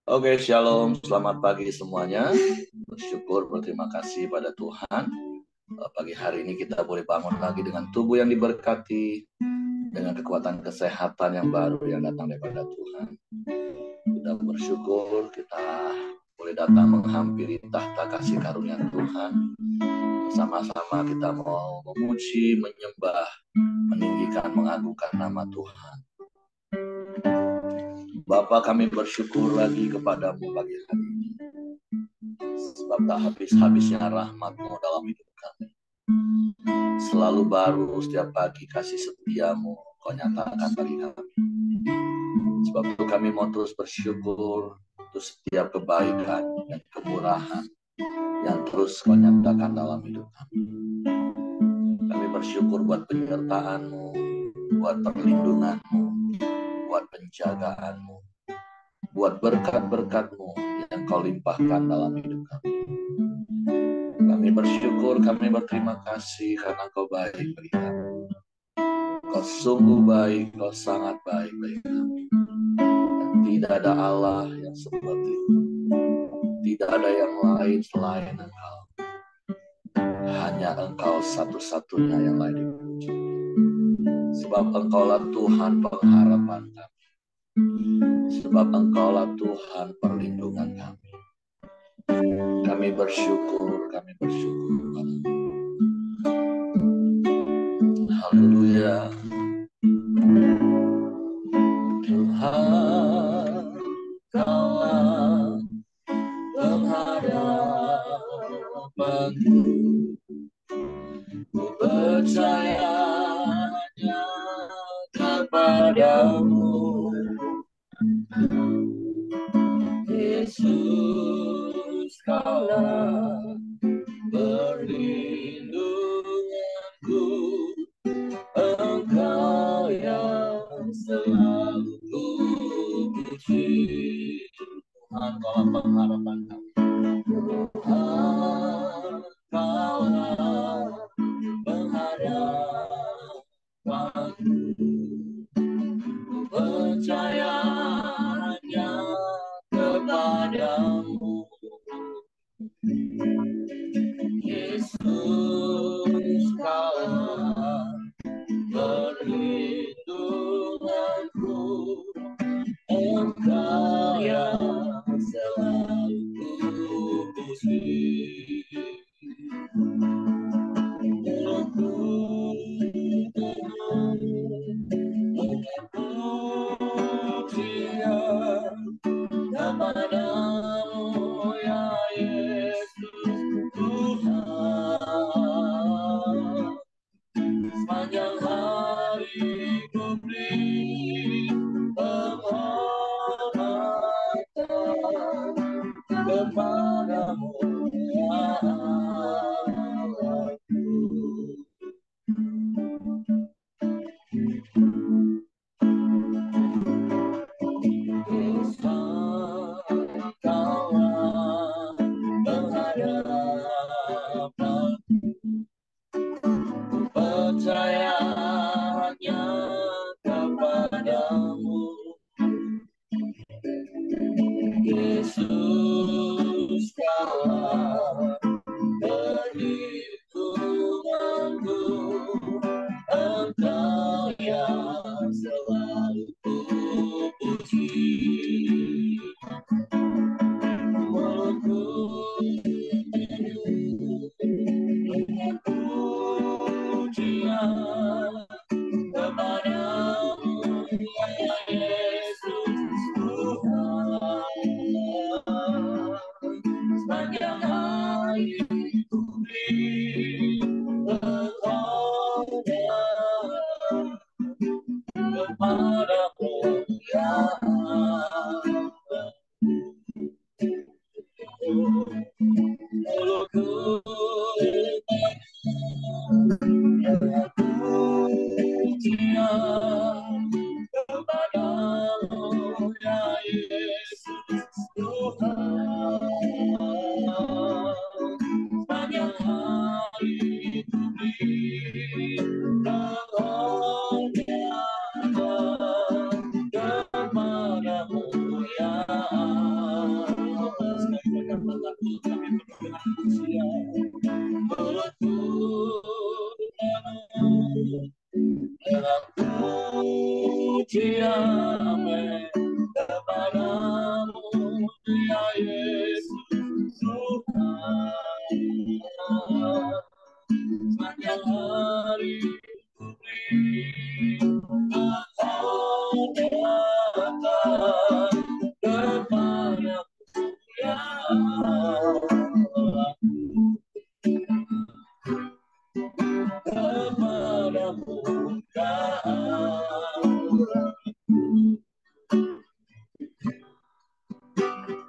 Oke, shalom, selamat pagi semuanya. Bersyukur, berterima kasih pada Tuhan. Pagi hari ini kita boleh bangun lagi dengan tubuh yang diberkati, dengan kekuatan kesehatan yang baru yang datang daripada Tuhan. Kita bersyukur, kita boleh datang menghampiri tahta kasih karunia Tuhan. Sama-sama kita mau memuji, menyembah, meninggikan, mengagungkan nama Tuhan. Bapa, kami bersyukur lagi kepadamu pagi hari ini. Sebab tak habis-habisnya rahmat-Mu dalam hidup kami. Selalu baru setiap pagi kasih setiamu Kau nyatakan bagi kami. Sebab itu kami mau terus bersyukur untuk setiap kebaikan dan kemurahan yang terus Kau nyatakan dalam hidup kami. Kami bersyukur buat penyertaan-Mu, buat perlindungan-Mu, buat penjagaan-Mu, buat berkat-berkat-Mu yang Kau limpahkan dalam hidup kami. Kami bersyukur, kami berterima kasih karena Kau baik bagi kami. Kau sungguh baik, Kau sangat baik bagi kami. Dan tidak ada Allah yang seperti itu. Tidak ada yang lain selain Engkau. Hanya Engkau satu-satunya yang layak dipuji. Sebab Engkaulah Tuhan pengharapan kami. Sebab Engkaulah Tuhan perlindungan kami. Kami bersyukur, kami bersyukur. Haleluya. Tuhan, Kaulah pengharapanku. Ku percayanya kepadamu, Yesus. Kaulah perlindunganku, Engkau yang selalu ku puji. Tuhan, Kaulah pengharapan kami. Tuhan, Kaulah pengharapanku. Ku percayanya kepadamu, Yesus. Kaulah perlindunganku, Engkau yang selalu ku puji. Pujian kepadamu ya Yesus Tuhan. Sepanjang hari ku beri penghormatan kepadamu ya Allahku. Kaulah pengharapanku, percaya hanya kepadamu, Yesus. Kaulah perlindunganku, Engkau yang selalu ku puji. Mulutku dengan pujian kepadamu ya Yesus Tuhan. Sepanjang hari ku beri penghormatan kepadamu ya Allah. Mulutku dengan pujian kepadamu ya Yesus Tuhan. Sepanjang hari ku beri penghormatan kepadamu pujian amin kepadamu ya Yesus Tuhan. Sepanjang hari ku beri penghormatan kepadamu ya Allah. Kepadamu ya Allah.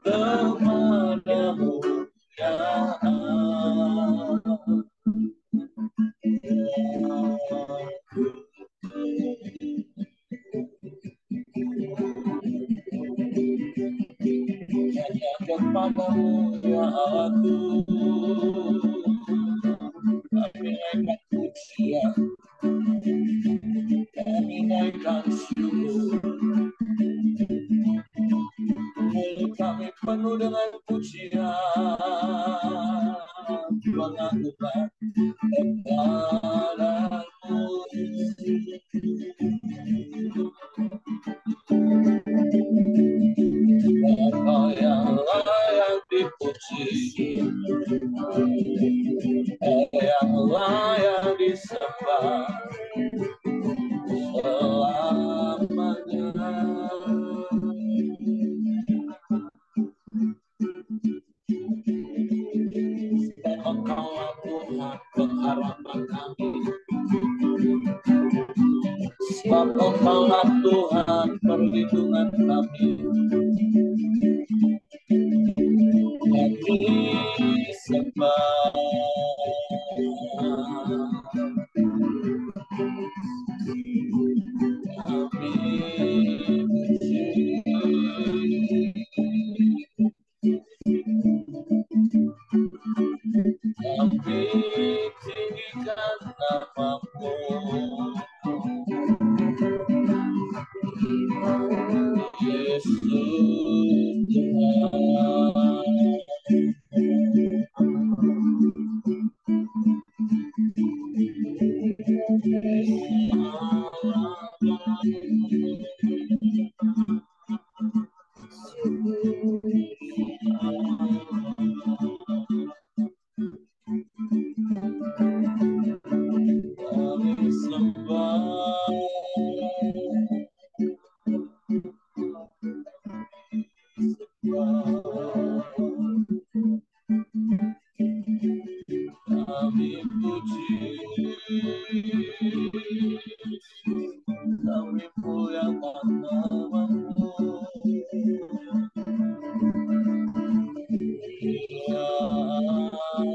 Kepadamu ya Allah. Hanya kepadamu ya aku kami naikkan pujian, kami naikkan syukur. Mulut kami penuh dengan pujian, pengagungan kepadamu. Engkau yang layak dipuji, Engkau yang layak disembah selamanya. Dan Engkaulah Tuhan pengharapan kami, sebab Engkaulah Tuhan perlindungan kami. Kami sembah, kami puji, kami tinggikan namamu, Yesus Tuhan. Kami sembah, kami puji, kami muliakan namamu, ya Allah.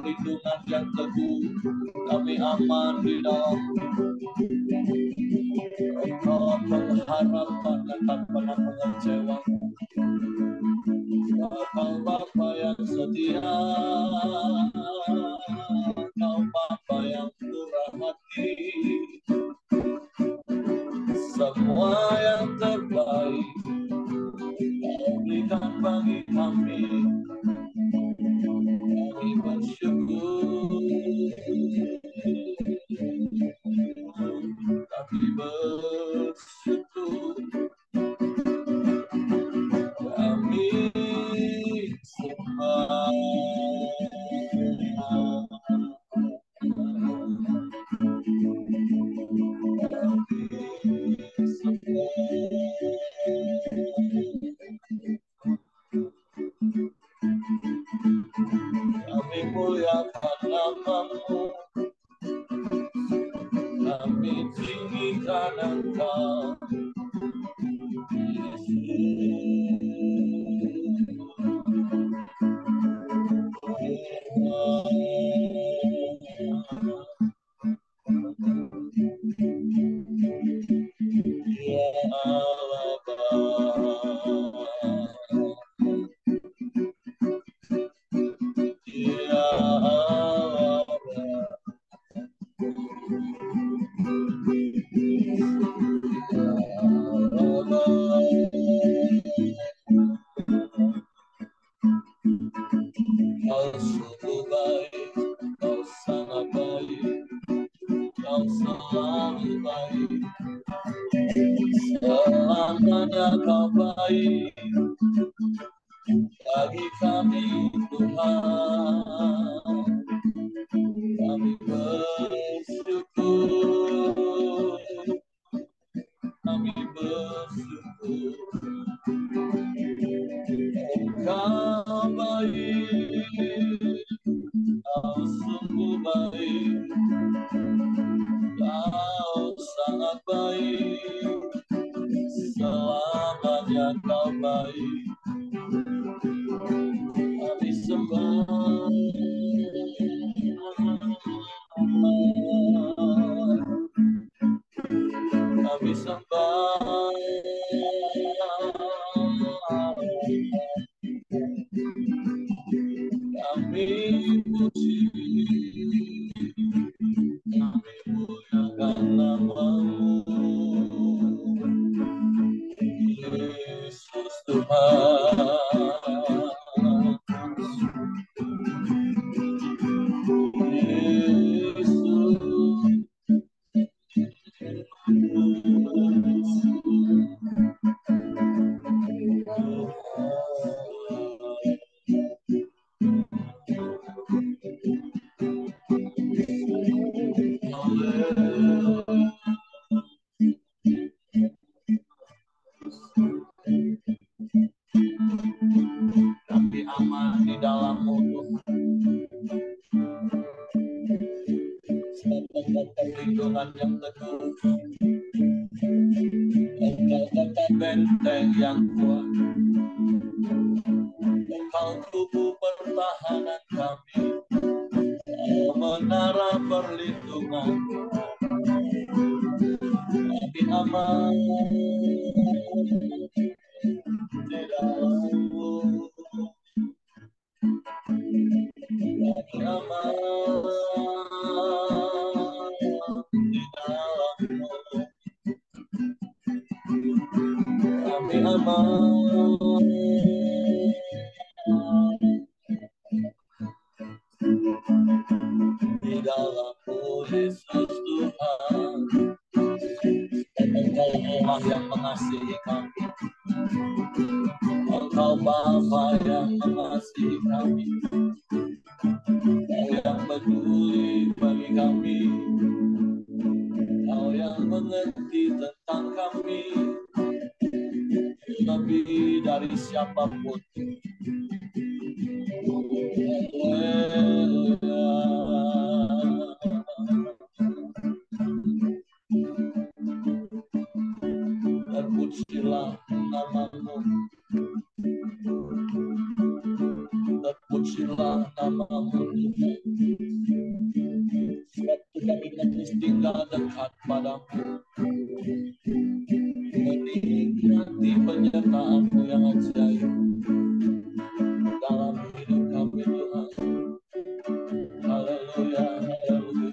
perlindungan yang teguh. Kami aman di dalam Engkau, pengharapan yang tak pernah mengecewakan. Kau Bapa yang setia, Kau Bapa yang murah hati, semua yang terbaik Kau berikan bagi kami. Kami bersyukur, kami bersyukur, kami sembah. Kami muliakan nama-Mu, kami tinggikan Engkau, Ya Allah Bapa. Ya Allah Kau sungguh baik, Kau sangat baik, Kau selalu baik, selamanya Kau baik bagi kami Tuhan. Kami bersyukur, kami bersyukur. Kau baik, Kau sungguh baik, Kau sangat baik, selamanya Kau baik. Kami sembah, kami sembah, kami puji, kami muliakan nama-Mu, Yesus Tuhan. Kami aman di dalam-Mu, Tuhan. Perlindungan yang teguh, Engkau tetap benteng yang kuat, Engkau tubuh pertahanan kami, menara perlindungan. Kami aman di dalam-Mu, kami aman di dalam-Mu, kami aman di dalam-Mu, Yesus Tuhan. Engkau Allah yang mengasihi kami, Engkau Bapa yang mengasihi kami, Kau yang peduli bagi kami, Kau yang mengerti tentang kami lebih dari siapapun. Terpujilah nama-Mu, terpujilah nama-Mu Tuhan. Waktu kami terus tinggal dekat padamu, menikmati penyertaan-Mu yang ajaib dalam hidup kami Tuhan. Haleluya, haleluya.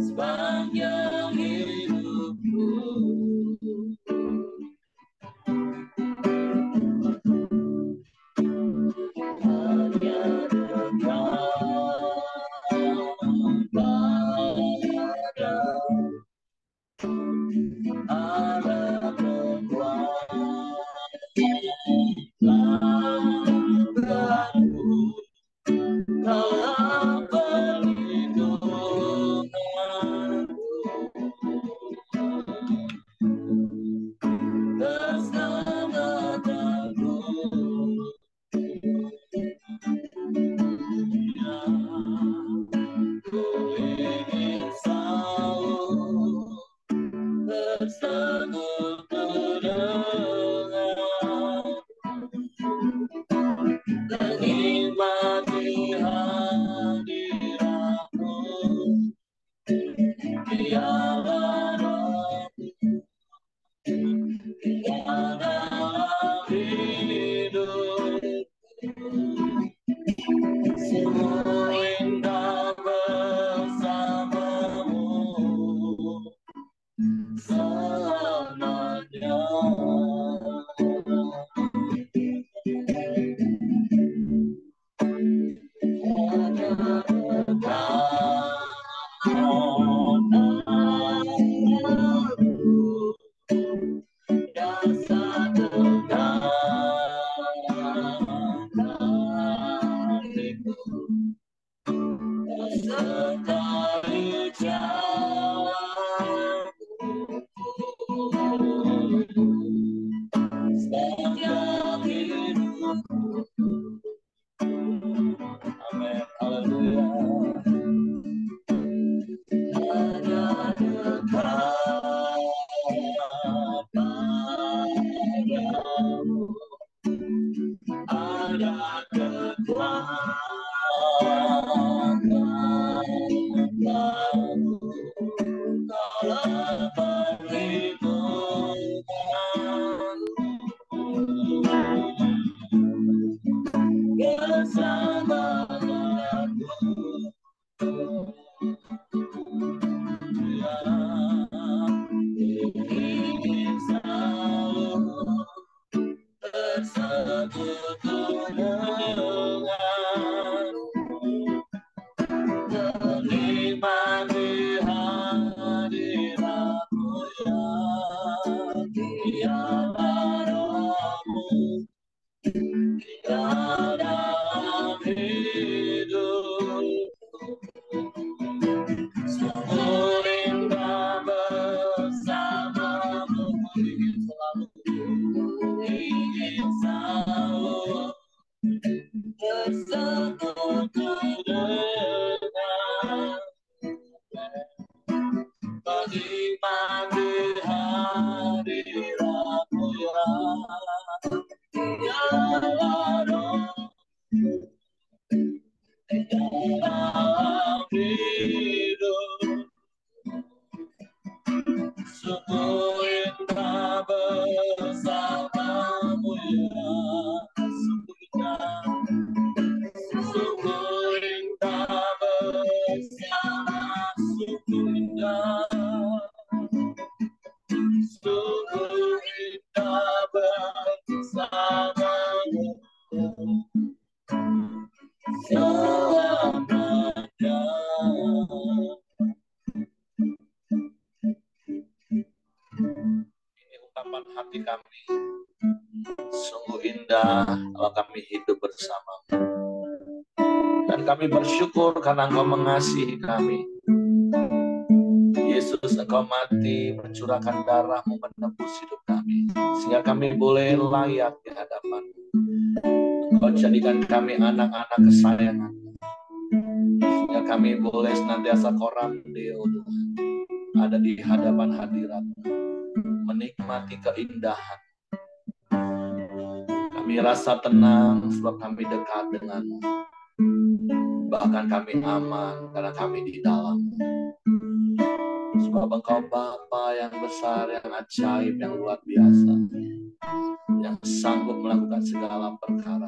Sepanjang hidupku hanya ada kekuatanmu dalam Dan kami bersyukur karena Engkau mengasihi kami. Yesus, Engkau mati mencurahkan darah-Mu menebus hidup kami, sehingga kami boleh layak di hadapan-Mu. Engkau jadikan kami anak-anak kesayangan, sehingga kami boleh senantiasa korandeo Tuhan, ada di hadapan hadirat-Mu, menikmati keindahan. Kami rasa tenang sebab kami dekat dengan-Mu. Bahkan kami aman karena kami di dalam-Mu. Sebab Engkau Bapa yang besar, yang ajaib, yang luar biasa, yang sanggup melakukan segala perkara,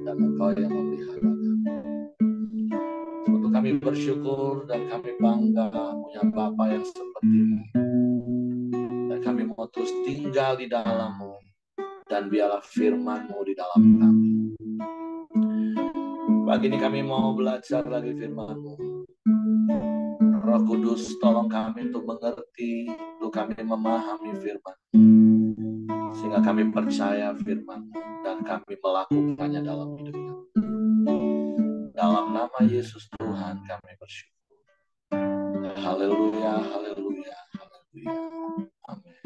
dan Engkau yang memelihara kami. Sebab itu kami bersyukur dan kami bangga punya Bapa yang seperti-Mu. Dan kami mau terus tinggal di dalam-Mu, dan biarlah firman-Mu di dalam kami. Pagi ini kami mau belajar lagi firman-Mu. Roh Kudus, tolong kami untuk mengerti, untuk kami memahami firman, sehingga kami percaya firman dan kami melakukannya dalam hidup kami. Dalam nama Yesus Tuhan kami bersyukur. Haleluya, haleluya, haleluya. Amin.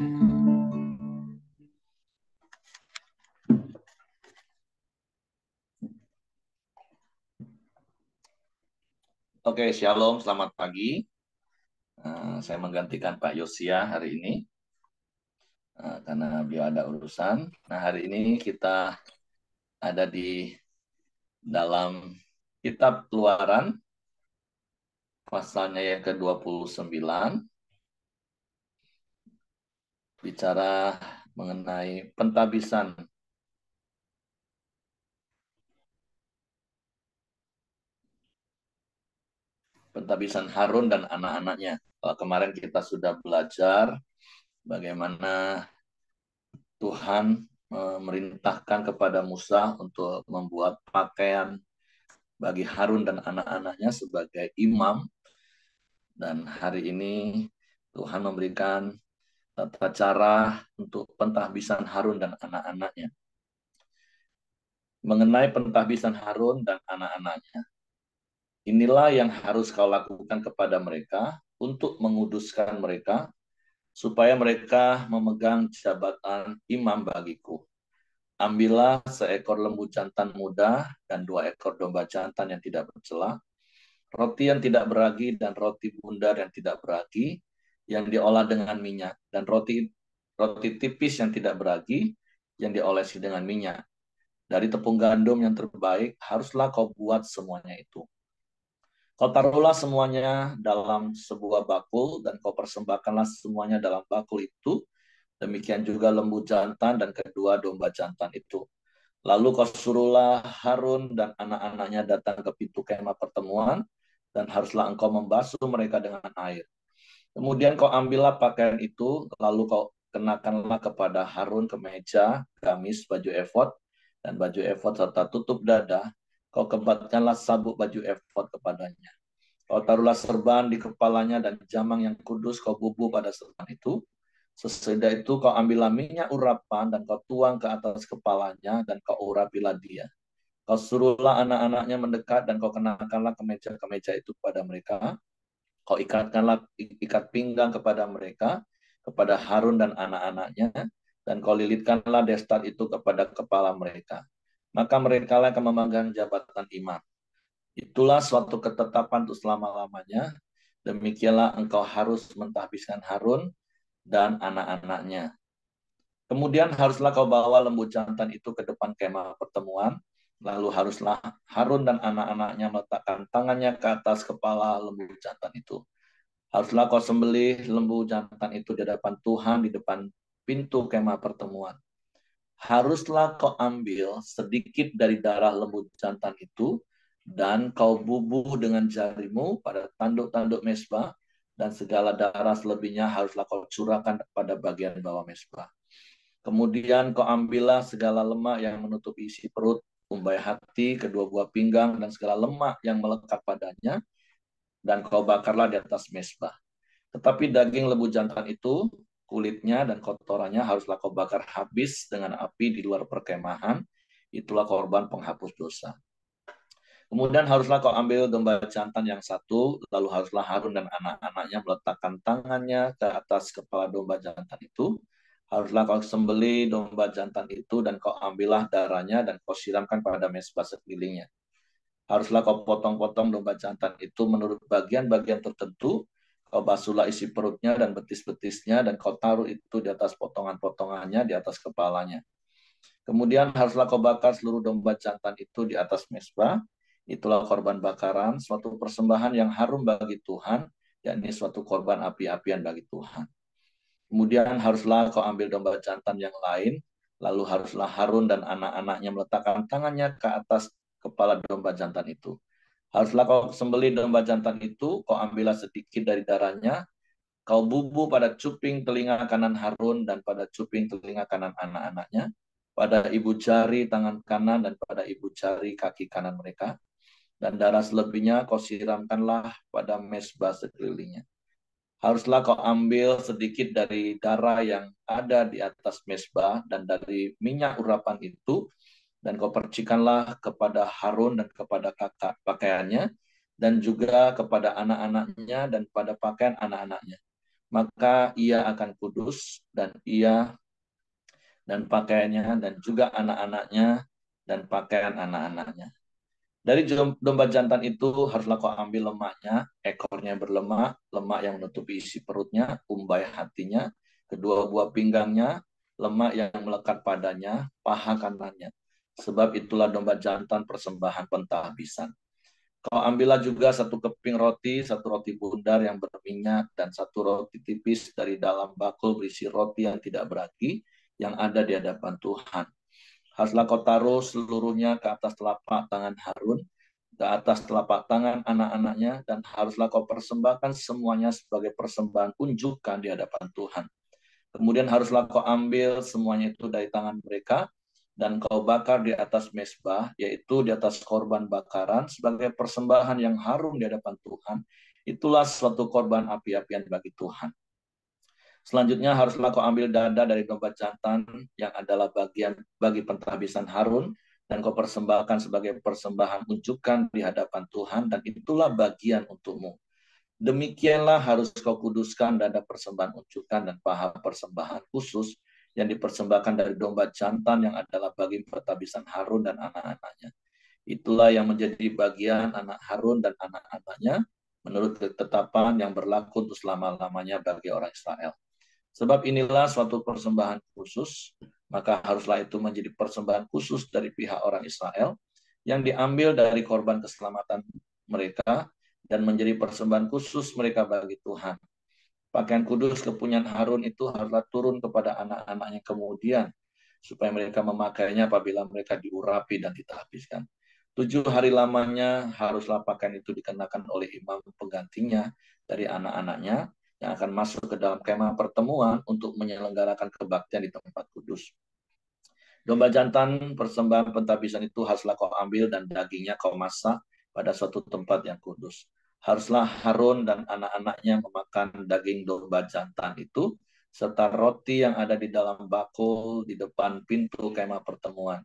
Oke, shalom, selamat pagi. Saya menggantikan Pak Yosia hari ini. Karena beliau ada urusan. Nah, hari ini kita ada di dalam kitab Keluaran, pasalnya yang ke-29, bicara mengenai pentabisan Harun dan anak-anaknya. Kalau kemarin kita sudah belajar bagaimana Tuhan memerintahkan kepada Musa untuk membuat pakaian bagi Harun dan anak-anaknya sebagai imam. Dan hari ini Tuhan memberikan tata cara untuk pentahbisan Harun dan anak-anaknya. Mengenai pentahbisan Harun dan anak-anaknya, inilah yang harus kau lakukan kepada mereka untuk menguduskan mereka, supaya mereka memegang jabatan imam bagiku. Ambillah seekor lembu jantan muda dan 2 ekor domba jantan yang tidak bercela, roti yang tidak beragi dan roti bundar yang tidak beragi, yang diolah dengan minyak, dan roti tipis yang tidak beragi, yang diolesi dengan minyak. Dari tepung gandum yang terbaik, haruslah kau buat semuanya itu. Kau taruhlah semuanya dalam sebuah bakul, dan kau persembahkanlah semuanya dalam bakul itu. Demikian juga lembu jantan dan kedua domba jantan itu. Lalu kau suruhlah Harun dan anak-anaknya datang ke pintu kemah pertemuan, dan haruslah engkau membasuh mereka dengan air. Kemudian kau ambillah pakaian itu, lalu kau kenakanlah kepada Harun kemeja, gamis, baju efod, dan baju efod serta tutup dada. Kau kebatkanlah sabuk baju efod kepadanya. Kau taruhlah serban di kepalanya dan jamang yang kudus kau bubuh pada serban itu. Sesudah itu kau ambillah minyak urapan dan kau tuang ke atas kepalanya dan kau urapilah dia. Kau suruhlah anak-anaknya mendekat dan kau kenakanlah kemeja-kemeja itu kepada mereka. Kau ikatkanlah ikat pinggang kepada mereka, kepada Harun dan anak-anaknya, dan kau lilitkanlah destar itu kepada kepala mereka. Maka mereka akan memegang jabatan imam. Itulah suatu ketetapan untuk selama-lamanya. Demikianlah engkau harus mentahbiskan Harun dan anak-anaknya. Kemudian haruslah kau bawa lembu jantan itu ke depan kemah pertemuan. Lalu haruslah Harun dan anak-anaknya meletakkan tangannya ke atas kepala lembu jantan itu. Haruslah kau sembelih lembu jantan itu di hadapan Tuhan di depan pintu kemah pertemuan. Haruslah kau ambil sedikit dari darah lembu jantan itu dan kau bubuh dengan jarimu pada tanduk-tanduk mezbah, dan segala darah selebihnya haruslah kau curahkan pada bagian bawah mezbah. Kemudian kau ambillah segala lemak yang menutupi isi perut, umbai hati, kedua buah pinggang, dan segala lemak yang melekat padanya, dan kau bakarlah di atas mezbah. Tetapi daging lembu jantan itu, kulitnya dan kotorannya haruslah kau bakar habis dengan api di luar perkemahan. Itulah korban penghapus dosa. Kemudian haruslah kau ambil domba jantan yang satu, lalu haruslah Harun dan anak-anaknya meletakkan tangannya ke atas kepala domba jantan itu. Haruslah kau sembelih domba jantan itu dan kau ambillah darahnya dan kau siramkan pada mezbah sekelilingnya. Haruslah kau potong-potong domba jantan itu menurut bagian-bagian tertentu. Kau basuhlah isi perutnya dan betis-betisnya dan kau taruh itu di atas potongan-potongannya di atas kepalanya. Kemudian haruslah kau bakar seluruh domba jantan itu di atas mezbah. Itulah korban bakaran, suatu persembahan yang harum bagi Tuhan, yakni suatu korban api-apian bagi Tuhan. Kemudian haruslah kau ambil domba jantan yang lain, lalu haruslah Harun dan anak-anaknya meletakkan tangannya ke atas kepala domba jantan itu. Haruslah kau sembelih domba jantan itu, kau ambillah sedikit dari darahnya, kau bubuh pada cuping telinga kanan Harun dan pada cuping telinga kanan anak-anaknya, pada ibu jari tangan kanan dan pada ibu jari kaki kanan mereka. Dan darah selebihnya kau siramkanlah pada mezbah sekelilingnya. Haruslah kau ambil sedikit dari darah yang ada di atas mezbah dan dari minyak urapan itu, dan kau percikanlah kepada Harun dan kepada kakak pakaiannya, dan juga kepada anak-anaknya dan pada pakaian anak-anaknya. Maka ia akan kudus, dan ia dan pakaiannya, dan juga anak-anaknya dan pakaian anak-anaknya. Dari domba jantan itu haruslah kau ambil lemaknya, ekornya berlemak, lemak yang menutupi isi perutnya, umbai hatinya, kedua buah pinggangnya, lemak yang melekat padanya, paha kanannya. Sebab itulah domba jantan persembahan pentahbisan. Kau ambillah juga satu keping roti, satu roti bundar yang berminyak, dan satu roti tipis dari dalam bakul berisi roti yang tidak beragi, yang ada di hadapan Tuhan. Haruslah kau taruh seluruhnya ke atas telapak tangan Harun, ke atas telapak tangan anak-anaknya, dan haruslah kau persembahkan semuanya sebagai persembahan unjukan di hadapan Tuhan. Kemudian haruslah kau ambil semuanya itu dari tangan mereka, dan kau bakar di atas mezbah, yaitu di atas korban bakaran, sebagai persembahan yang harum di hadapan Tuhan. Itulah suatu korban api-apian bagi Tuhan. Selanjutnya haruslah kau ambil dada dari domba jantan yang adalah bagian bagi pentahbisan Harun, dan kau persembahkan sebagai persembahan unjukan di hadapan Tuhan, dan itulah bagian untukmu. Demikianlah harus kau kuduskan dada persembahan unjukan dan paha persembahan khusus yang dipersembahkan dari domba jantan yang adalah bagi pentahbisan Harun dan anak-anaknya. Itulah yang menjadi bagian anak Harun dan anak-anaknya menurut ketetapan yang berlaku untuk selama-lamanya bagi orang Israel. Sebab inilah suatu persembahan khusus, maka haruslah itu menjadi persembahan khusus dari pihak orang Israel yang diambil dari korban keselamatan mereka dan menjadi persembahan khusus mereka bagi Tuhan. Pakaian kudus kepunyaan Harun itu haruslah turun kepada anak-anaknya kemudian, supaya mereka memakainya apabila mereka diurapi dan ditahbiskan. 7 hari lamanya haruslah pakaian itu dikenakan oleh imam penggantinya dari anak-anaknya, yang akan masuk ke dalam kemah pertemuan untuk menyelenggarakan kebaktian di tempat kudus. Domba jantan persembahan pentahbisan itu haruslah kau ambil dan dagingnya kau masak pada suatu tempat yang kudus. Haruslah Harun dan anak-anaknya memakan daging domba jantan itu, serta roti yang ada di dalam bakul di depan pintu kemah pertemuan.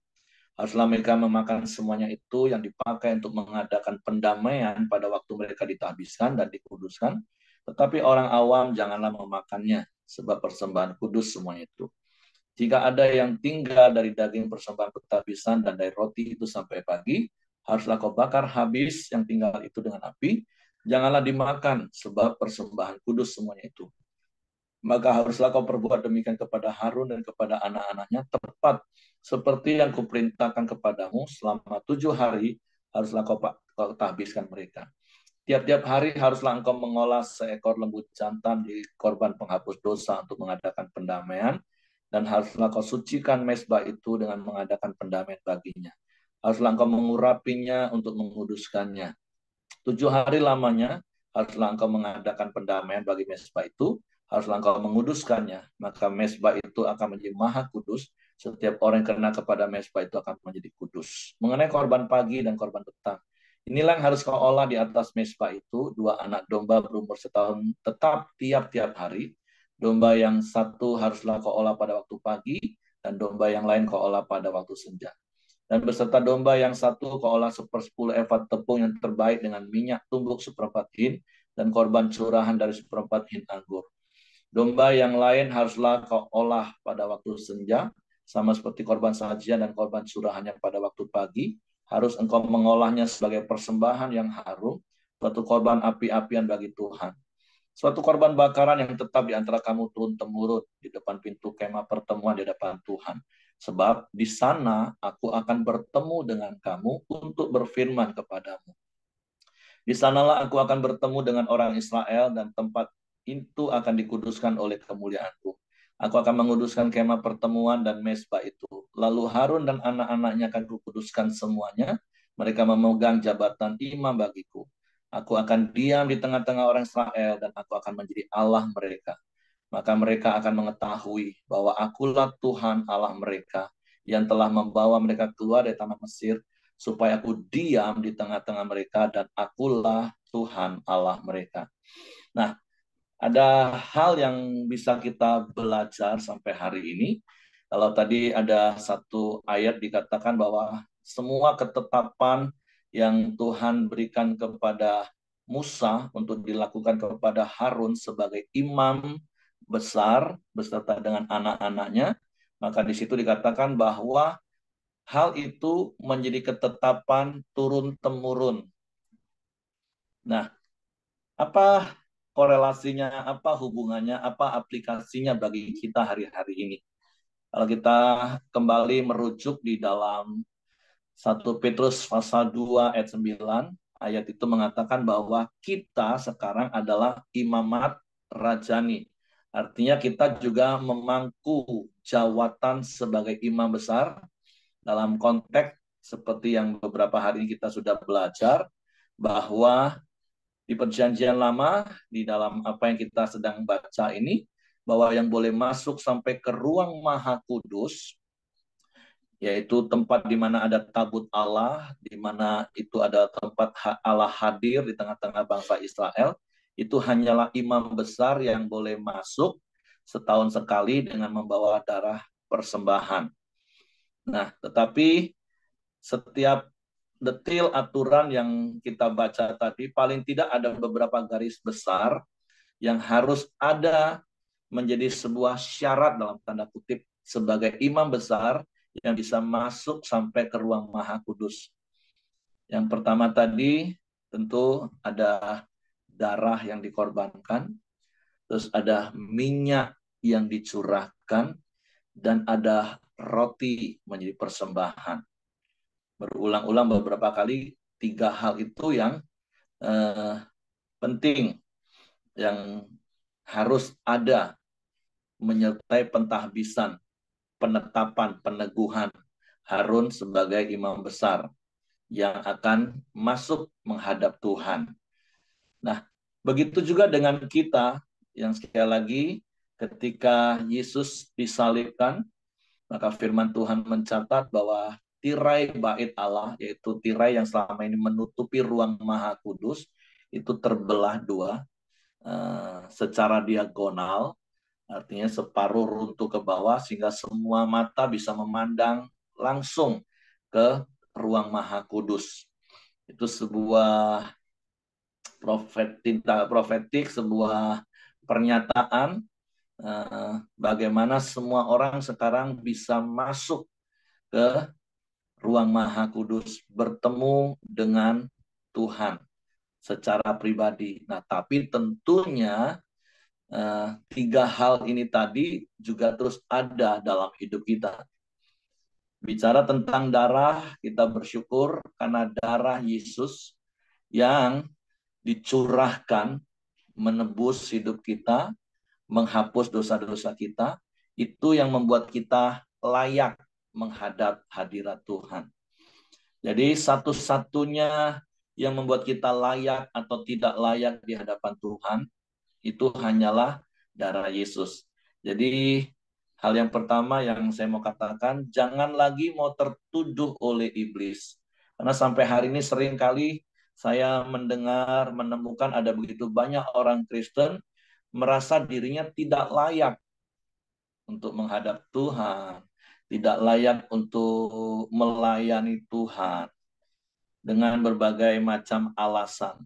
Haruslah mereka memakan semuanya itu yang dipakai untuk mengadakan pendamaian pada waktu mereka ditahbiskan dan dikuduskan. Tetapi orang awam janganlah memakannya, sebab persembahan kudus semuanya itu. Jika ada yang tinggal dari daging persembahan pentahbisan dan dari roti itu sampai pagi, haruslah kau bakar habis yang tinggal itu dengan api. Janganlah dimakan, sebab persembahan kudus semuanya itu. Maka haruslah kau perbuat demikian kepada Harun dan kepada anak-anaknya, tepat seperti yang kuperintahkan kepadamu. Selama 7 hari haruslah kau tahbiskan mereka. Tiap-tiap hari haruslah engkau mengolah seekor lembu jantan di korban penghapus dosa untuk mengadakan pendamaian, dan haruslah kau sucikan mezbah itu dengan mengadakan pendamaian baginya. Haruslah engkau mengurapinya untuk menguduskannya. 7 hari lamanya haruslah engkau mengadakan pendamaian bagi mezbah itu, haruslah engkau menguduskannya, maka mezbah itu akan menjadi maha kudus. Setiap orang yang kena kepada mezbah itu akan menjadi kudus. Mengenai korban pagi dan korban petang, inilah yang harus kau olah di atas mezbah itu, 2 anak domba berumur setahun tetap tiap-tiap hari. Domba yang satu haruslah kau olah pada waktu pagi, dan domba yang lain kau olah pada waktu senja. Dan beserta domba yang satu kau olah 1/10 eva tepung yang terbaik dengan minyak tumbuk 1/4 hin, dan korban curahan dari 1/4 hin anggur. Domba yang lain haruslah kau olah pada waktu senja, sama seperti korban sajian dan korban curahannya pada waktu pagi. Harus engkau mengolahnya sebagai persembahan yang harum, suatu korban api-apian bagi Tuhan. Suatu korban bakaran yang tetap di antara kamu turun-temurun di depan pintu kemah pertemuan di hadapan Tuhan. Sebab di sana aku akan bertemu dengan kamu untuk berfirman kepadamu. Di sanalah aku akan bertemu dengan orang Israel dan tempat itu akan dikuduskan oleh kemuliaanku. Aku akan menguduskan kemah pertemuan dan mezbah itu. Lalu Harun dan anak-anaknya akan kukuduskan semuanya. Mereka memegang jabatan imam bagiku. Aku akan diam di tengah-tengah orang Israel dan aku akan menjadi Allah mereka. Maka mereka akan mengetahui bahwa akulah Tuhan Allah mereka yang telah membawa mereka keluar dari tanah Mesir, supaya aku diam di tengah-tengah mereka dan akulah Tuhan Allah mereka. Nah, ada hal yang bisa kita belajar sampai hari ini. Kalau tadi ada satu ayat dikatakan bahwa semua ketetapan yang Tuhan berikan kepada Musa untuk dilakukan kepada Harun sebagai imam besar beserta dengan anak-anaknya, maka di situ dikatakan bahwa hal itu menjadi ketetapan turun-temurun. Nah, apa korelasinya, apa hubungannya, apa aplikasinya bagi kita hari-hari ini? Kalau kita kembali merujuk di dalam 1 Petrus pasal 2 ayat 9, ayat itu mengatakan bahwa kita sekarang adalah imamat rajani. Artinya kita juga memangku jawatan sebagai imam besar dalam konteks seperti yang beberapa hari ini kita sudah belajar, bahwa di perjanjian lama, di dalam apa yang kita sedang baca ini, bahwa yang boleh masuk sampai ke ruang maha kudus, yaitu tempat di mana ada tabut Allah, di mana itu ada tempat Allah hadir di tengah-tengah bangsa Israel, itu hanyalah imam besar yang boleh masuk setahun sekali dengan membawa darah persembahan. Nah, tetapi setiap detail aturan yang kita baca tadi, paling tidak ada beberapa garis besar yang harus ada menjadi sebuah syarat dalam tanda kutip sebagai imam besar yang bisa masuk sampai ke ruang maha kudus. Yang pertama tadi tentu ada darah yang dikorbankan, terus ada minyak yang dicurahkan, dan ada roti menjadi persembahan. Berulang-ulang beberapa kali, tiga hal itu yang penting, yang harus ada menyertai pentahbisan, penetapan, peneguhan Harun sebagai imam besar yang akan masuk menghadap Tuhan. Nah, begitu juga dengan kita yang sekali lagi ketika Yesus disalibkan, maka firman Tuhan mencatat bahwa tirai bait Allah, yaitu tirai yang selama ini menutupi ruang maha kudus, itu terbelah dua secara diagonal, artinya separuh runtuh ke bawah sehingga semua mata bisa memandang langsung ke ruang maha kudus. Itu sebuah profetik, sebuah pernyataan bagaimana semua orang sekarang bisa masuk ke ruang maha kudus, bertemu dengan Tuhan secara pribadi. Nah, tapi tentunya tiga hal ini tadi juga terus ada dalam hidup kita. Bicara tentang darah, kita bersyukur karena darah Yesus yang dicurahkan menebus hidup kita, menghapus dosa-dosa kita, itu yang membuat kita layak menghadap hadirat Tuhan. Jadi satu-satunya yang membuat kita layak atau tidak layak di hadapan Tuhan, itu hanyalah darah Yesus. Jadi hal yang pertama yang saya mau katakan, jangan lagi mau tertuduh oleh iblis. Karena sampai hari ini seringkali saya mendengar, menemukan ada begitu banyak orang Kristen merasa dirinya tidak layak untuk menghadap Tuhan, tidak layak untuk melayani Tuhan dengan berbagai macam alasan.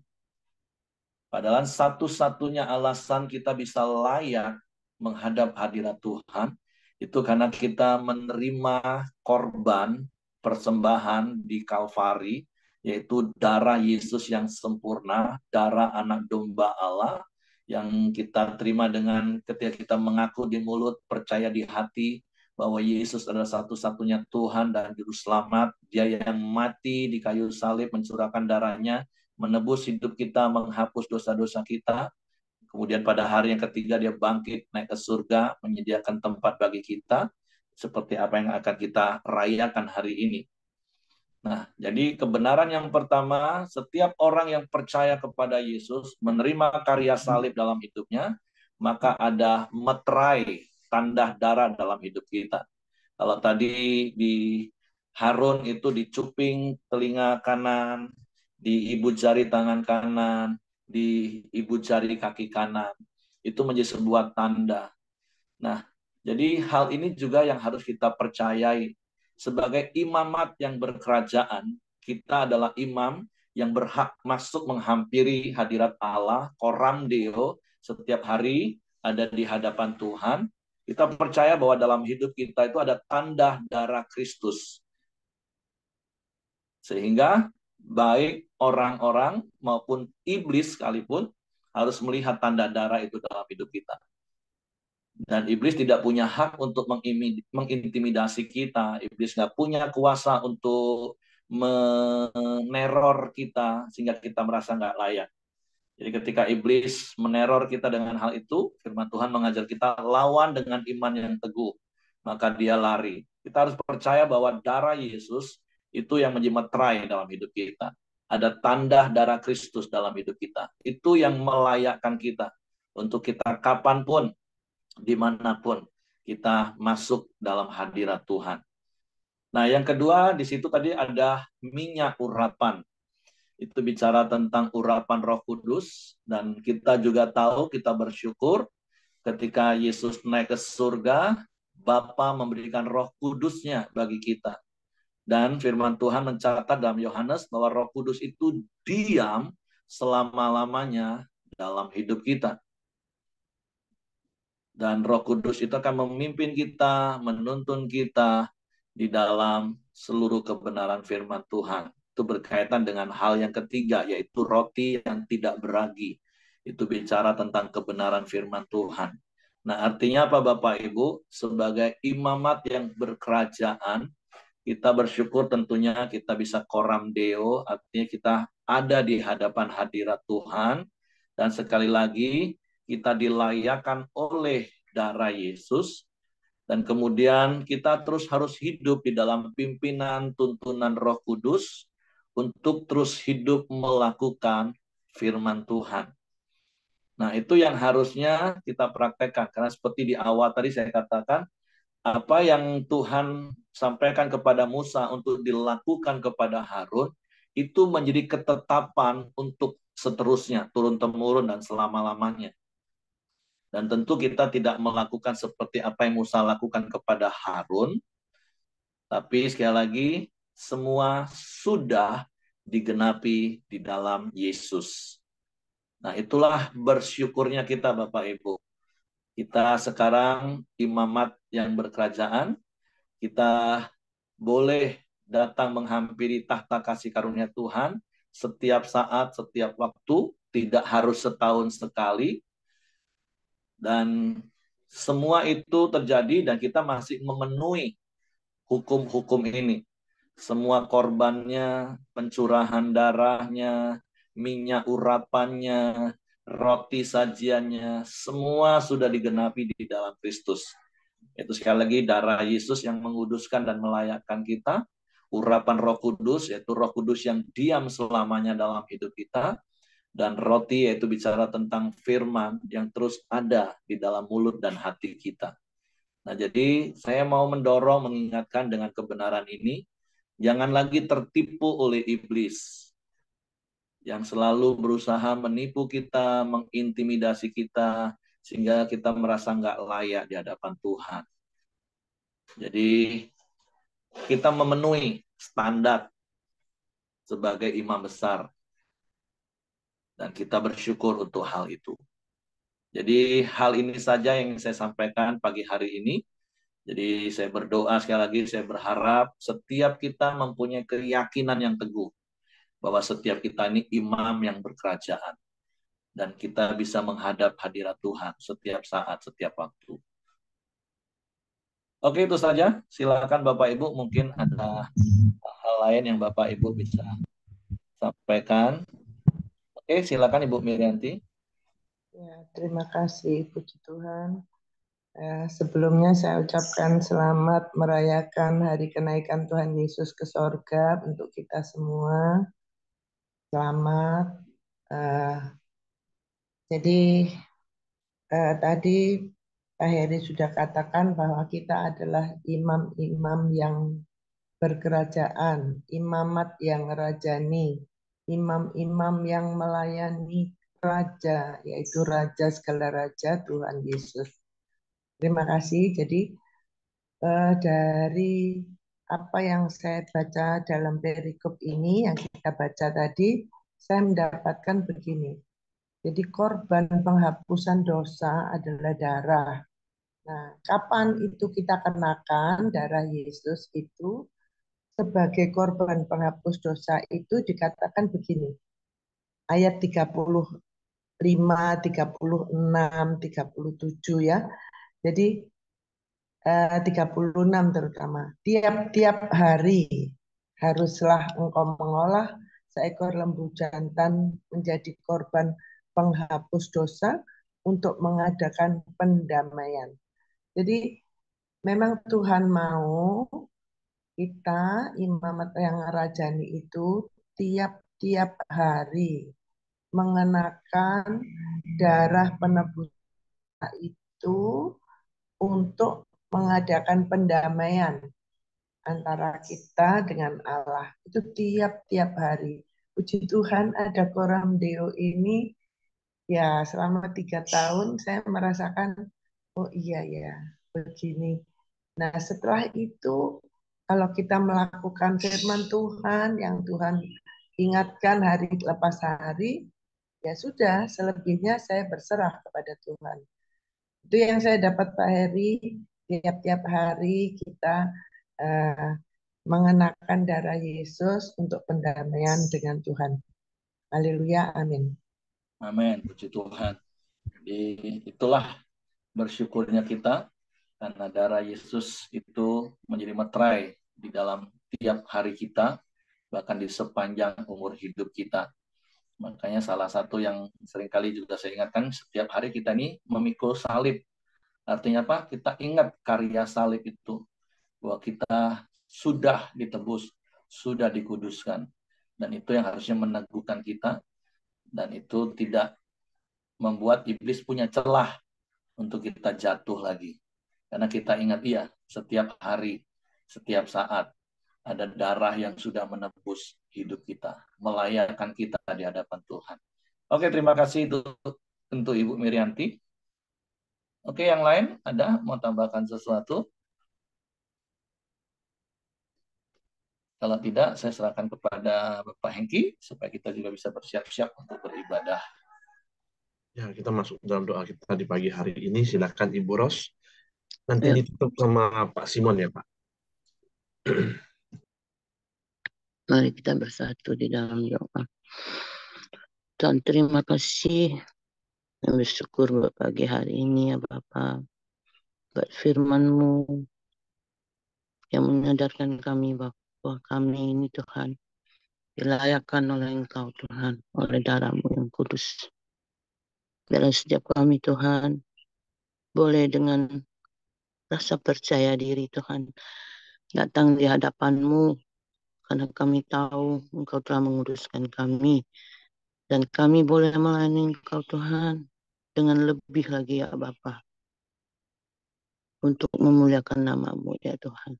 Padahal satu-satunya alasan kita bisa layak menghadap hadirat Tuhan itu karena kita menerima korban persembahan di Kalvari, yaitu darah Yesus yang sempurna, darah anak domba Allah yang kita terima dengan ketika kita mengaku di mulut, percaya di hati bahwa Yesus adalah satu-satunya Tuhan dan Juru Selamat. Dia yang mati di kayu salib mencurahkan darahnya, menebus hidup kita, menghapus dosa-dosa kita. Kemudian pada hari yang ketiga dia bangkit naik ke surga, menyediakan tempat bagi kita, seperti apa yang akan kita rayakan hari ini. Nah, jadi kebenaran yang pertama, setiap orang yang percaya kepada Yesus, menerima karya salib dalam hidupnya, maka ada meterai, tanda darah dalam hidup kita. Kalau tadi di Harun itu dicuping telinga kanan, di ibu jari tangan kanan, di ibu jari kaki kanan. Itu menjadi sebuah tanda. Nah, jadi hal ini juga yang harus kita percayai. Sebagai imamat yang berkerajaan, kita adalah imam yang berhak masuk menghampiri hadirat Allah, Coram Deo, setiap hari ada di hadapan Tuhan. Kita percaya bahwa dalam hidup kita itu ada tanda darah Kristus. Sehingga baik orang-orang maupun iblis sekalipun harus melihat tanda darah itu dalam hidup kita. Dan iblis tidak punya hak untuk mengintimidasi kita. Iblis nggak punya kuasa untuk meneror kita sehingga kita merasa nggak layak. Jadi ketika iblis meneror kita dengan hal itu, firman Tuhan mengajar kita lawan dengan iman yang teguh. Maka dia lari. Kita harus percaya bahwa darah Yesus itu yang menjimatrai dalam hidup kita. Ada tanda darah Kristus dalam hidup kita. Itu yang melayakkan kita untuk kita kapanpun, dimanapun kita masuk dalam hadirat Tuhan. Nah, yang kedua di situ tadi ada minyak urapan. Itu bicara tentang urapan Roh Kudus, dan kita juga tahu, kita bersyukur ketika Yesus naik ke surga, Bapa memberikan Roh Kudusnya bagi kita. Dan firman Tuhan mencatat dalam Yohanes bahwa Roh Kudus itu diam selama-lamanya dalam hidup kita. Dan Roh Kudus itu akan memimpin kita, menuntun kita di dalam seluruh kebenaran firman Tuhan. Itu berkaitan dengan hal yang ketiga, yaitu roti yang tidak beragi. Itu bicara tentang kebenaran firman Tuhan. Nah, artinya apa Bapak Ibu? Sebagai imamat yang berkerajaan, kita bersyukur tentunya kita bisa Coram Deo, artinya kita ada di hadapan hadirat Tuhan. Dan sekali lagi, kita dilayakkan oleh darah Yesus, dan kemudian kita terus harus hidup di dalam pimpinan tuntunan Roh Kudus untuk terus hidup melakukan firman Tuhan. Nah, itu yang harusnya kita praktekkan, karena seperti di awal tadi saya katakan, apa yang Tuhan sampaikan kepada Musa untuk dilakukan kepada Harun itu menjadi ketetapan untuk seterusnya, turun-temurun dan selama-lamanya. Dan tentu kita tidak melakukan seperti apa yang Musa lakukan kepada Harun, tapi sekali lagi semua sudah digenapi di dalam Yesus. Nah, itulah bersyukurnya kita Bapak Ibu. Kita sekarang imamat yang berkerajaan, kita boleh datang menghampiri tahta kasih karunia Tuhan setiap saat, setiap waktu, tidak harus setahun sekali. Dan semua itu terjadi dan kita masih memenuhi hukum-hukum ini. Semua korbannya, pencurahan darahnya, minyak urapannya, roti sajiannya, semua sudah digenapi di dalam Kristus. Itu sekali lagi darah Yesus yang menguduskan dan melayakkan kita. Urapan Roh Kudus, yaitu Roh Kudus yang diam selamanya dalam hidup kita. Dan roti yaitu bicara tentang firman yang terus ada di dalam mulut dan hati kita. Nah, jadi saya mau mendorong, mengingatkan dengan kebenaran ini, jangan lagi tertipu oleh iblis yang selalu berusaha menipu kita, mengintimidasi kita, sehingga kita merasa nggak layak di hadapan Tuhan. Jadi kita memenuhi standar sebagai imam besar dan kita bersyukur untuk hal itu. Jadi hal ini saja yang saya sampaikan pagi hari ini. Jadi saya berdoa sekali lagi, saya berharap setiap kita mempunyai keyakinan yang teguh bahwa setiap kita ini imam yang berkerajaan dan kita bisa menghadap hadirat Tuhan setiap saat, setiap waktu. Oke, itu saja. Silakan Bapak Ibu, mungkin ada hal lain yang Bapak Ibu bisa sampaikan. Oke, silakan Ibu Mirianti. Ya, terima kasih, puji Tuhan. Sebelumnya saya ucapkan selamat merayakan hari kenaikan Tuhan Yesus ke sorga untuk kita semua. Selamat. Jadi tadi Pak Heri sudah katakan bahwa kita adalah imam-imam yang berkerajaan, imamat yang rajani, imam-imam yang melayani raja, yaitu raja segala raja Tuhan Yesus. Terima kasih. Jadi dari apa yang saya baca dalam perikop ini, yang kita baca tadi, saya mendapatkan begini. Jadi korban penghapusan dosa adalah darah. Nah, kapan itu kita kenakan darah Yesus itu sebagai korban penghapus dosa itu dikatakan begini. Ayat 35, 36, 37 ya. Jadi 36 terutama. Tiap-tiap hari haruslah engkau mengolah seekor lembu jantan menjadi korban penghapus dosa untuk mengadakan pendamaian. Jadi memang Tuhan mau kita imamat yang rajani itu tiap-tiap hari mengenakan darah penebus itu untuk mengadakan pendamaian antara kita dengan Allah. Itu tiap-tiap hari. Puji Tuhan ada Koram Deo ini, ya selama 3 tahun saya merasakan, oh iya ya, begini. Nah setelah itu, kalau kita melakukan firman Tuhan, yang Tuhan ingatkan hari lepas hari, ya sudah, selebihnya saya berserah kepada Tuhan. Itu yang saya dapat Pak Heri, tiap-tiap hari kita mengenakan darah Yesus untuk pendamaian dengan Tuhan. Haleluya, amin. Amin, puji Tuhan. Jadi itulah bersyukurnya kita karena darah Yesus itu menjadi meterai di dalam tiap hari kita, bahkan di sepanjang umur hidup kita. Makanya salah satu yang seringkali juga saya ingatkan, setiap hari kita ini memikul salib. Artinya apa? Kita ingat karya salib itu, bahwa kita sudah ditebus, sudah dikuduskan. Dan itu yang harusnya meneguhkan kita, dan itu tidak membuat iblis punya celah untuk kita jatuh lagi. Karena kita ingat setiap hari, setiap saat, ada darah yang sudah menebus hidup kita, melayakkan kita di hadapan Tuhan. Oke, terima kasih itu untuk Ibu Mirianti. Oke, yang lain ada mau tambahkan sesuatu? Kalau tidak, saya serahkan kepada Bapak Hengki supaya kita juga bisa bersiap-siap untuk beribadah. Ya, kita masuk dalam doa kita di pagi hari ini. Silakan Ibu Ros. Nanti Ya, ditutup sama Pak Simon ya, Pak. mari kita bersatu di dalam doa. Tuhan, terima kasih dan bersyukur buat pagi hari ini ya Bapa, buat firman-Mu yang menyadarkan kami bahwa kami ini Tuhan dilayakkan oleh Engkau Tuhan, oleh darah-Mu yang kudus. Dalam setiap kami Tuhan, boleh dengan rasa percaya diri Tuhan, datang di hadapan-Mu, karena kami tahu Engkau telah menguduskan kami, dan kami boleh melayani Engkau Tuhan dengan lebih lagi ya Bapa, untuk memuliakan nama-Mu ya Tuhan.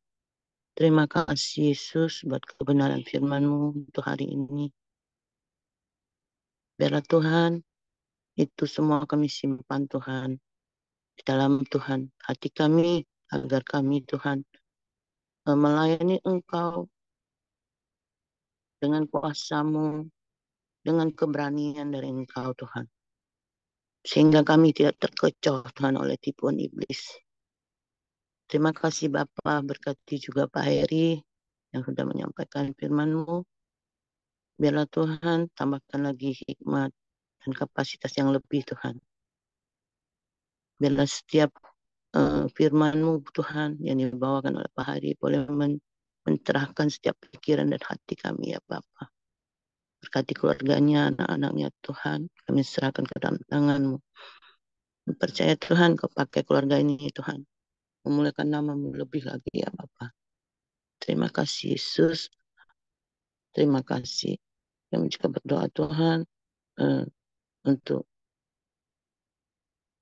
Terima kasih Yesus buat kebenaran firman-Mu untuk hari ini. Biarlah Tuhan, itu semua kami simpan Tuhan di dalam Tuhan hati kami, agar kami Tuhan melayani Engkau dengan kuasa-Mu, dengan keberanian dari Engkau Tuhan. Sehingga kami tidak terkecoh Tuhan oleh tipuan iblis. Terima kasih Bapa, berkati juga Pak Heri yang sudah menyampaikan firman-Mu. Biarlah Tuhan tambahkan lagi hikmat dan kapasitas yang lebih Tuhan. Biarlah setiap firman-Mu Tuhan yang dibawakan oleh Pak Heri boleh mencerahkan setiap pikiran dan hati kami ya Bapa. Berkati keluarganya, anak-anaknya Tuhan, kami serahkan ke dalam tangan-Mu. Percaya Tuhan, Kau pakai keluarga ini Tuhan, memuliakan nama-Mu lebih lagi ya Bapa. Terima kasih Yesus, terima kasih. Kami juga berdoa Tuhan untuk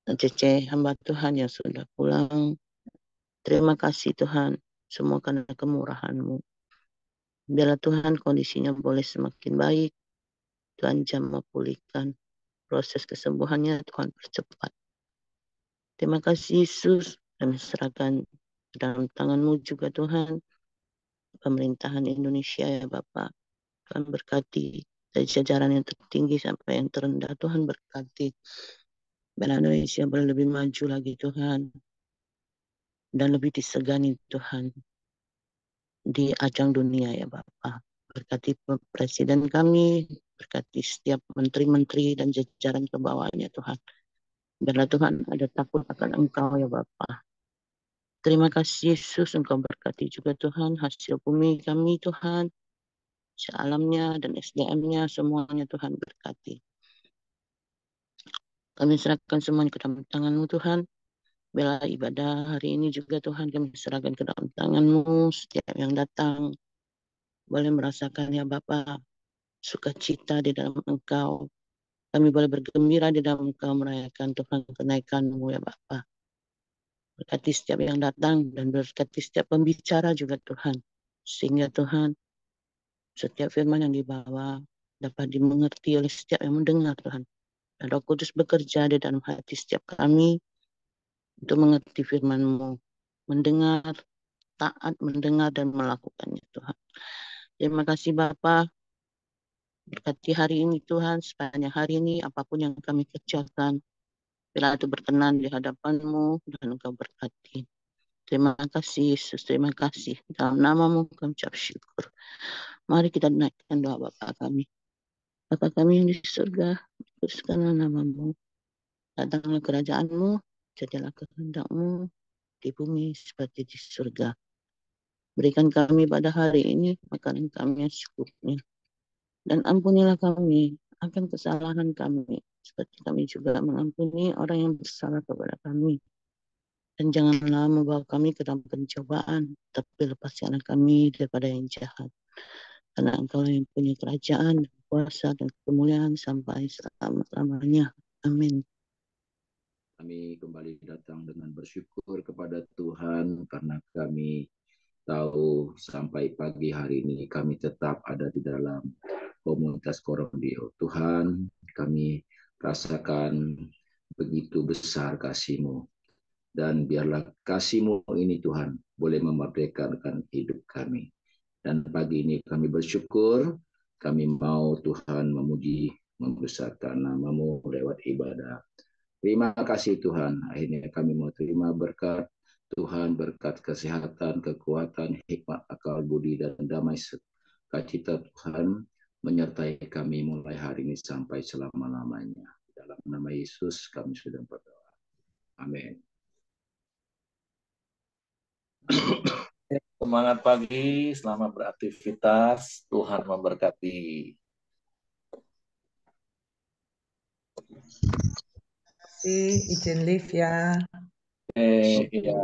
Cece hamba Tuhan yang sudah pulang. Terima kasih Tuhan, semua karena kemurahan-Mu. Biarlah Tuhan kondisinya boleh semakin baik. Tuhan jamah pulihkan. Proses kesembuhannya Tuhan percepat. Terima kasih Yesus. Kami serahkan dalam tangan-Mu juga Tuhan. Pemerintahan Indonesia ya Bapak. Tuhan berkati. Dari jajaran yang tertinggi sampai yang terendah. Tuhan berkati. Biar Indonesia boleh lebih maju lagi Tuhan. Dan lebih disegani Tuhan. Di ajang dunia ya Bapak. Berkati Presiden kami, berkati setiap menteri-menteri dan jajaran ke bawahnya Tuhan. Biarlah Tuhan ada takut akan Engkau ya Bapa. Terima kasih Yesus, Engkau berkati juga Tuhan hasil bumi kami Tuhan. Alamnya dan SDM-nya semuanya Tuhan berkati. Kami serahkan semuanya ke dalam tangan-Mu Tuhan. Bela ibadah hari ini juga Tuhan kami serahkan ke dalam tangan-Mu. Setiap yang datang boleh merasakan ya Bapa sukacita di dalam Engkau. Kami boleh bergembira di dalam Engkau merayakan Tuhan kenaikan-Mu ya Bapa. Berkati setiap yang datang dan berkati setiap pembicara juga Tuhan. Sehingga Tuhan setiap firman yang dibawa dapat dimengerti oleh setiap yang mendengar Tuhan. Dan Roh Kudus bekerja di dalam hati setiap kami untuk mengerti firman-Mu. Mendengar, taat, mendengar dan melakukannya Tuhan. Terima kasih Bapa. Berkati hari ini Tuhan, sepanjang hari ini apapun yang kami kerjakan, bila itu berkenan di hadapan-Mu dan Engkau berkati. Terima kasih Yesus, terima kasih. Dalam nama-Mu kami ucap syukur. Mari kita naikkan doa Bapa kami. Bapa kami yang di surga, kuduskanlah nama-Mu. Datanglah kerajaan-Mu, jadilah kehendak-Mu di bumi seperti di surga. Berikan kami pada hari ini makanan kami yang secukupnya. Dan ampunilah kami akan kesalahan kami, seperti kami juga mengampuni orang yang bersalah kepada kami. Dan janganlah membawa kami ke dalam pencobaan, tapi lepaskanlah kami daripada yang jahat. Karena Engkau yang punya kerajaan, kuasa, dan kemuliaan sampai selama-lamanya. Amin. Kami kembali datang dengan bersyukur kepada Tuhan karena kami tahu sampai pagi hari ini kami tetap ada di dalam komunitas Korondio. Tuhan, kami rasakan begitu besar kasih-Mu. Dan biarlah kasih-Mu ini Tuhan boleh memerdekakan hidup kami. Dan pagi ini kami bersyukur, kami mau Tuhan memuji, membesarkan nama-Mu lewat ibadah. Terima kasih Tuhan, akhirnya kami mau terima berkat Tuhan, berkat kesehatan, kekuatan, hikmat, akal, budi, dan damai sukacita Tuhan menyertai kami mulai hari ini sampai selama-lamanya. Dalam nama Yesus kami sudah berdoa. Amin. Semangat pagi, selamat beraktivitas. Tuhan memberkati. Izin live ya. Ya.